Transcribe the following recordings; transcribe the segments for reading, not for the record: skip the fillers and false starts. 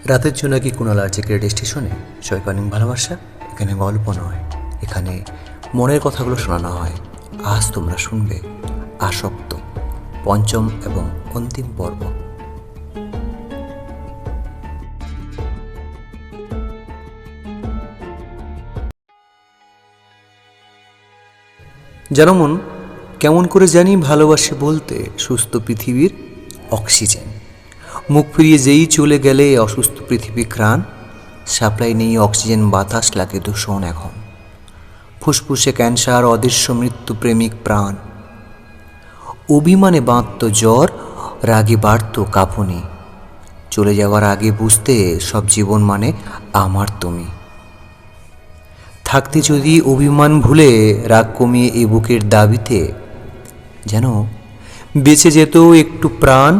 রাতের জোনাকি কুণাল আর্চেক রেডিও স্টেশনে সৈকনিক ভালোবাসা। এখানে গল্প নয়, এখানে মনের কথাগুলো শোনানো হয়। আজ তোমরা শুনবে আসক্ত, পঞ্চম এবং অন্তিম পর্ব। যেমন কেমন করে জানি ভালোবাসে বলতে সুস্থ পৃথিবীর অক্সিজেন। মুখ ফিরিয়ে যেই চলে গেলে অসুস্থ পৃথিবী ঘ্রাণ। সাপ্লাই নেই অক্সিজেন, বাতাস লাগে দূষণ এখন। ফুসফুসে ক্যান্সার, অদৃশ্য মৃত্যু, প্রেমিক প্রাণ। অভিমানে বাঁধত জ্বর, রাগে বাড়ত কাঁপুনি। চলে যাওয়ার আগে বুঝতে সব জীবন মানে আমার তুমি। থাকতে যদি অভিমান ভুলে রাগ কমিয়ে এ বুকের দাবিতে, যেন বেঁচে যেত একটু প্রাণ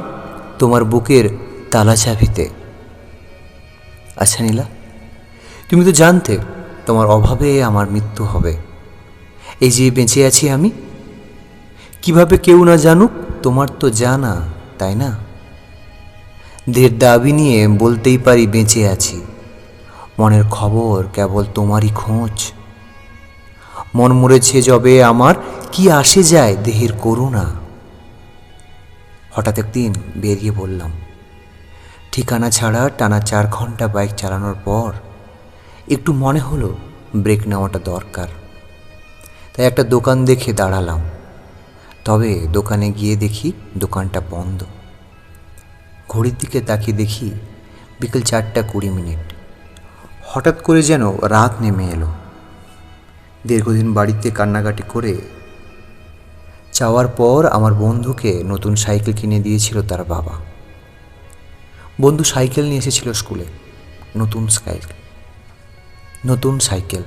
তোমার বুকের তালা চাবিতে। আচ্ছা নীলা, তুমি তো জানতে তোমার অভাবে আমার মৃত্যু হবে। এই যে বেঁচে আছি আমি, কিভাবে কেউ না জানুক তোমার তো জানা, তাই না? দের দাবি নিয়ে বলতেই পারি বেঁচে আছি। মনের খবর কেবল তোমারই খোঁজ। মন মরেছে যবে আমার, কি আসে যায় দেহের করুণা। হঠাৎ একদিন বেরিয়ে বললাম, ঠিকানা ছাড়া টানা 4 ঘন্টা বাইক চালানোর পর একটু মনে হলো ব্রেক নেওয়াটা দরকার। তাই একটা দোকান দেখে দাঁড়ালাম। তবে দোকানে গিয়ে দেখি দোকানটা বন্ধ। ঘড়ির দিকে তাকিয়ে দেখি বিকেল 4:20। হঠাৎ করে যেন রাত নেমে এলো। দীর্ঘদিন বাড়িতে কান্নাকাটি করে চাওয়ার পর আমার বন্ধুকে নতুন সাইকেল কিনে দিয়েছিল তার বাবা। বন্ধু সাইকেল নিয়ে এসেছিল স্কুলে, নতুন সাইকেল।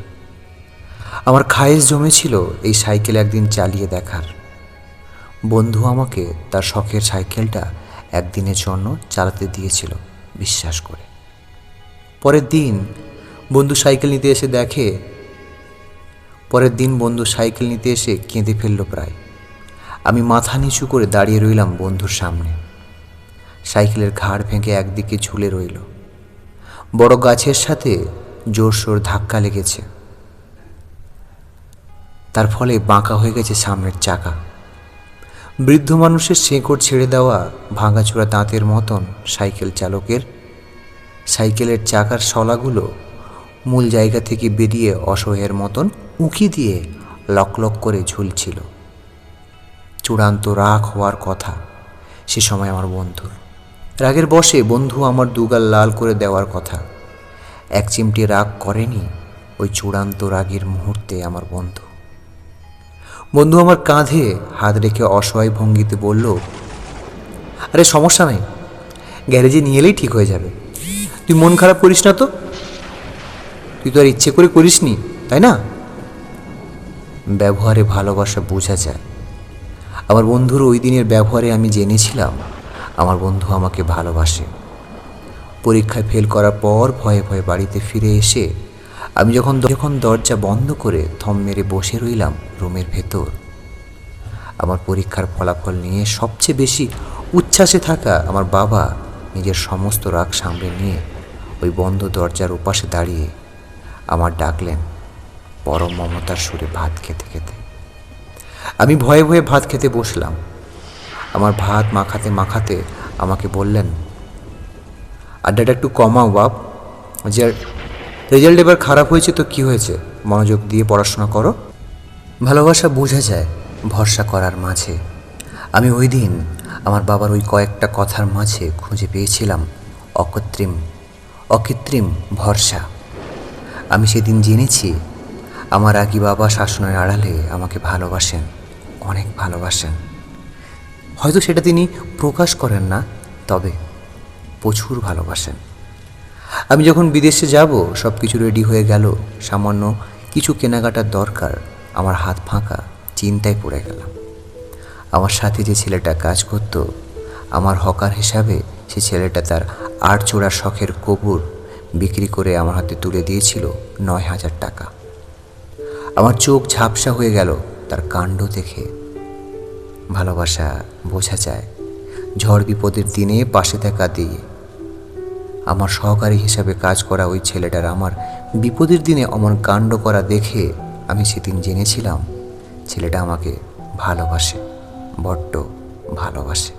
আমার খায়েশ জমেছিল এই সাইকেল একদিন চালিয়ে দেখার। বন্ধু আমাকে তার শখের সাইকেলটা একদিনের জন্য চালাতে দিয়েছিল বিশ্বাস করে। পরের দিন বন্ধু সাইকেল নিতে এসে কেঁদে ফেলল প্রায়। আমি মাথা নিচু করে দাঁড়িয়ে রইলাম বন্ধুর সামনে। সাইকেলের ঘাড় ভেঙে একদিকে ঝুলে রইল। বড় গাছের সাথে জোরসোর ধাক্কা লেগেছে, তার ফলে বাঁকা হয়ে গেছে সামনের চাকা। বৃদ্ধ মানুষের শেকড় ছেড়ে দেওয়া ভাঙাচোরা দাঁতের মতন সাইকেলের চাকার শলাগুলো মূল জায়গা থেকে বেরিয়ে অসহায়ের মতন উঁকি দিয়ে লক করে ঝুলছিল। চূড়ান্ত রাগ হওয়ার কথা সে সময় আমার বন্ধুর। রাগের বশে বন্ধু আমার দুগাল লাল করে দেওয়ার কথা। এক চিমটি রাগ করেনি ওই চূড়ান্ত রাগের মুহূর্তে আমার বন্ধু। আমার কাঁধে হাত রেখে অসহায় ভঙ্গিতে বলল, আরে সমস্যা নাই, গ্যারেজে নিয়ে এলেই ঠিক হয়ে যাবে। তুই মন খারাপ করিস না তো, তুই তো আর ইচ্ছে করে করিসনি, তাই না? ব্যবহারে ভালোবাসা বোঝা যায়। আমার বন্ধুর ওই দিনের ব্যবহারে আমি জেনেছিলাম আমার বন্ধু আমাকে ভালোবাসে। পরীক্ষায় ফেল করার পর ভয়ে ভয়ে বাড়িতে ফিরে এসে আমি যখন দরজা বন্ধ করে থম মেরে বসে রইলাম রুমের ভেতর, আমার পরীক্ষার ফলাফল নিয়ে সবচেয়ে বেশি উচ্ছ্বাসে থাকা আমার বাবা নিজের সমস্ত রাগ সামলে নিয়ে ওই বন্ধ দরজার ওপাশে দাঁড়িয়ে আমার ডাকলেন পরম মমতার সুরে ভাত খেতে খেতে। আমি ভয়ে ভয়ে ভাত খেতে বসলাম। আমার ভাত মাখাতে মাখাতে আমাকে বললেন, আড্ডাটা একটু কমাও বাপ, যে রেজাল্ট এবার খারাপ হয়েছে তো কি হয়েছে, মনোযোগ দিয়ে পড়াশোনা করো। ভালোবাসা বোঝা যায় ভরসা করার মাঝে। আমি ওই দিন আমার বাবার ওই কয়েকটা কথার মাঝে খুঁজে পেয়েছিলাম অকৃত্রিম ভরসা। আমি সেদিন জেনেছি আমার আগে বাবা শাসনের আড়ালে আমাকে ভালোবাসেন, অনেক ভালোবাসেন। হয়তো সেটা তিনি প্রকাশ করেন না, তবে প্রচুর ভালোবাসেন। আমি যখন বিদেশে যাব সব কিছু রেডি হয়ে গেল, সামান্য কিছু কেনাকাটার দরকার, আমার হাত ফাঁকা, চিন্তায় পড়ে গেলাম। আমার সাথে যে ছেলেটা কাজ করত আমার হকার হিসাবে, সে ছেলেটা তার 8 জোড়া শখের কবুর বিক্রি করে আমার হাতে তুলে দিয়েছিল 9,000 টাকা। আমার চোখ ঝাপসা হয়ে গেল তার কাণ্ড দেখে। ভালোবাসা বোঝা যায় ঝড় বিপদের দিনে পাশে থাকা দিয়ে। আমার সহকারী হিসাবে কাজ করা ওই ছেলেটার আমার বিপদের দিনে অমন কাণ্ড করা দেখে আমি সেদিন জেনেছিলাম ছেলেটা আমাকে ভালোবাসে, বড্ড ভালোবাসে।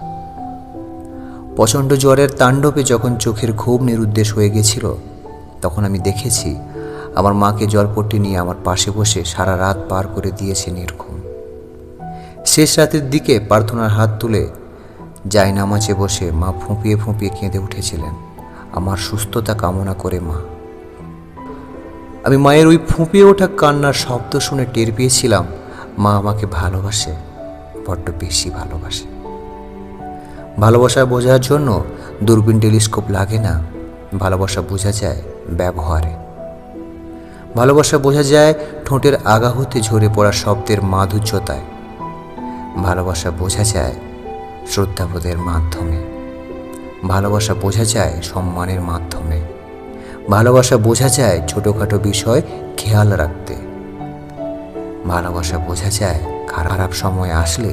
প্রচণ্ড জ্বরের তাণ্ডবে যখন চোখের ঘুম নিরুদ্দেশ হয়ে গেছিল, তখন আমি দেখেছি আমার মাকে জলপট্টি নিয়ে আমার পাশে বসে সারা রাত পার করে দিয়েছে নির্ঘুম। শেষ রাতের দিকে প্রার্থনার হাত তুলে জায়নামাজে বসে মা ফুঁপিয়ে ফুঁপিয়ে কেঁদে উঠেছিলেন আমার সুস্থতা কামনা করে। আমি মায়ের ওই ফুঁপিয়ে ওঠা কান্নার শব্দ শুনে টের পেয়েছিলাম মা আমাকে ভালোবাসে, বড্ড বেশি ভালোবাসে। ভালোবাসা বোঝার জন্য দূরবীন টেলিস্কোপ লাগে না, ভালোবাসা বোঝা যায় ব্যবহারে। ভালোবাসা বোঝা যায় ঠোঁটের আগা হতে ঝরে পড়া শব্দের মাধুর্যতায়। ভালোবাসা বোঝা যায় শ্রদ্ধাবোধের মাধ্যমে। ভালোবাসা বোঝা যায় সম্মানের মাধ্যমে। ভালোবাসা বোঝা যায় ছোটোখাটো বিষয় খেয়াল রাখতে। ভালোবাসা বোঝা যায় খারাপ সময় আসলে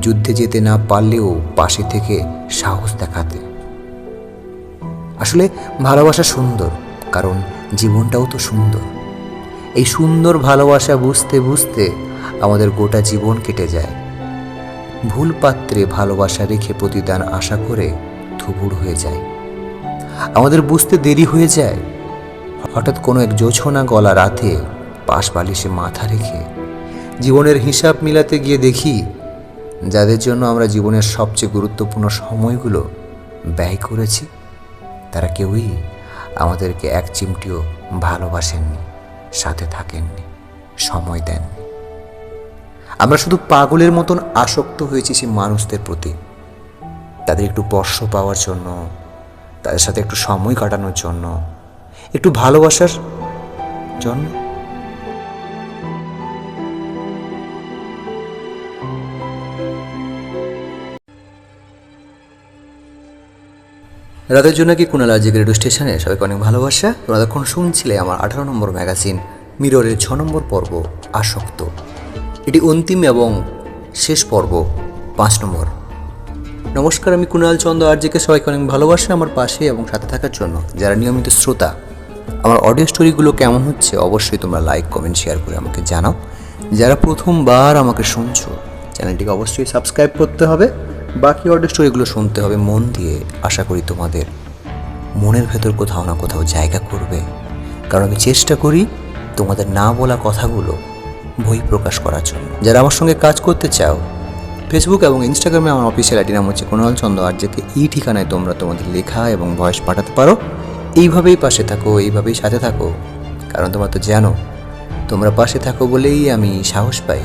যুদ্ধে যেতে না পারলেও পাশে থেকে সাহস দেখাতে। আসলে ভালোবাসা সুন্দর, কারণ জীবনটাও তো সুন্দর। এই সুন্দর ভালোবাসা বুঝতে বুঝতে আমাদের গোটা জীবন কেটে যায়। ভুল পাত্রে ভালোবাসা রেখে প্রতিদান আশা করে ধুবুড় হয়ে যায়। আমাদের বুঝতে দেরি হয়ে যায়। হঠাৎ কোনো এক জোছনা গলা রাতে পাশ বালিশে মাথা রেখে জীবনের হিসাব মিলাতে গিয়ে দেখি যাদের জন্য আমরা জীবনের সবচেয়ে গুরুত্বপূর্ণ সময়গুলো ব্যয় করেছি, তারা কেউই আমাদেরকে এক চিমটিও ভালোবাসেননি, সাথে থাকেননি, সময় দেননি। আমরা শুধু পাগলের মতন আসক্ত হয়েছি সেই মানুষদের প্রতি, তাদের একটু স্পর্শ পাওয়ার জন্য, তাদের সাথে একটু সময় কাটানোর জন্য, একটু ভালোবাসার জন্য। রাতের জন্য কি কুণাল আজকে রেডিও স্টেশনে সবাইকে অনেক ভালোবাসা। তোমরা তখন শুনছিলে আমার 18 নম্বর ম্যাগাজিন মিররের 6 নম্বর পর্ব আসক্ত। এটি অন্তিম এবং শেষ পর্ব, 5 নম্বর। নমস্কার, আমি কুণাল চন্দ্র আরজেকে সবাইকে অনেক ভালোবাসা আমার পাশে এবং সাথে থাকার জন্য। যারা নিয়মিত শ্রোতা, আমার অডিও স্টোরিগুলো কেমন হচ্ছে অবশ্যই তোমরা লাইক, কমেন্ট, শেয়ার করে আমাকে জানাও। যারা প্রথমবার আমাকে শুনছো, চ্যানেলটিকে অবশ্যই সাবস্ক্রাইব করতে হবে। বাকি অডিও স্টোরিগুলো শুনতে হবে মন দিয়ে। আশা করি তোমাদের মনের ভেতর কোথাও না কোথাও জায়গা করবে, কারণ আমি চেষ্টা করি তোমাদের না বলা কথাগুলো বই প্রকাশ করার জন্য। যারা আমার সঙ্গে কাজ করতে চাও, ফেসবুক এবং ইনস্টাগ্রামে আমার অফিসিয়াল আইডি নাম হচ্ছে কুণাল চন্দ্র আরজেকে। এই ঠিকানায় তোমরা তোমাদের লেখা এবং ভয়েস পাঠাতে পারো। এইভাবেই পাশে থাকো, এইভাবেই সাথে থাকো, কারণ তোমরা তো জানো তোমরা পাশে থাকো বলেই আমি সাহস পাই